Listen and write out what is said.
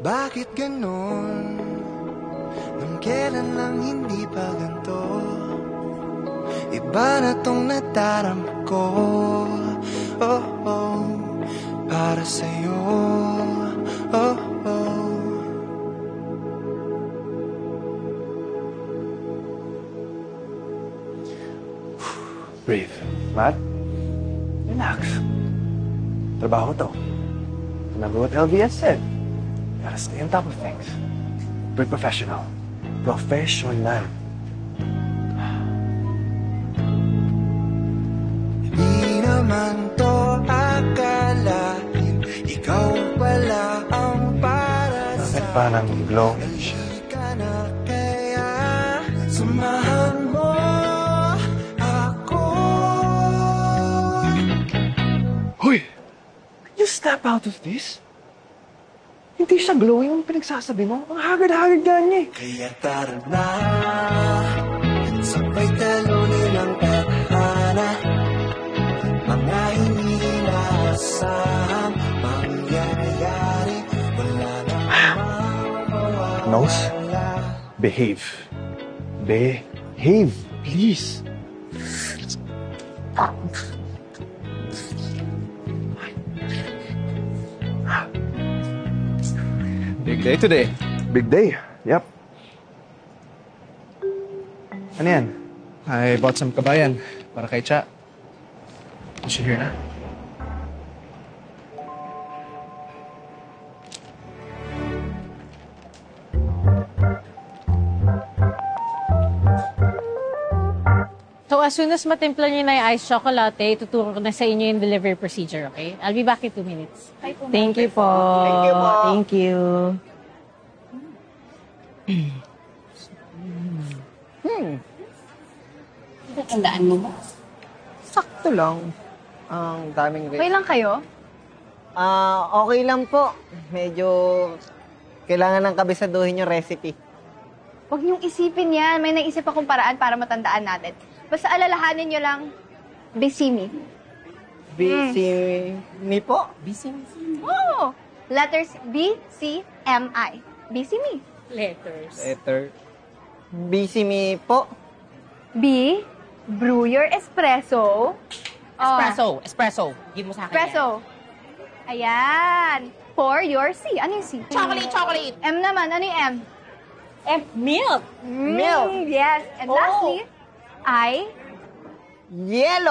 Bakit ganon? Nung kailan lang hindi pa ganito? Iba na tong nadarama ko. Oh, oh, para sa'yo. Oh, oh. Breathe. Matt, relax. Trabaho to. Remember what LVS said. You gotta stay on top of things. Be professional. Professional. Di naman to akalain, ikaw pala ang para sa Bakit parang glow? Hindi ka na kaya samahan mo ako. Hoy! Can you snap out of this? Hindi siya glowing yung pinagsasabi mo. Ang hagad-hagad ka niya eh. Kaya tara na, sabay talunin ang tadhana. Mga hindi inaasahang mangyayari, wala namang mawawala. Nose? Behave. Behave, please. Big day today. Big day. Yep. Ano yan? I bought some kabayan para kay Cha. You should hear na. So as soon as matimpla niyo na yung iced chocolate, tuturo ko na sa inyo yung delivery procedure, okay? I'll be back in 2 minutes. Thank you po. Thank you po. Thank you. Tandaan mo ba? Sakto lang. Ang daming Okay lang kayo? okay lang po. Medyo kailangan ng kabisaduhin yung recipe. Huwag niyong isipin yan. May naisip akong paraan para matandaan natin. Basta alalahanin niyo lang, Bisimi. Busy po? Oo! Letters B, C, M, I. Bisimi. Letters. Letter. Busy me po? B, brew your espresso. Espresso. Give mo sa akin Espresso. Ayan. Pour your C. Ano yung C? yan. Chocolate. M naman. Ano yung M? Milk. Milk. Yes. And lastly, I, Yellow!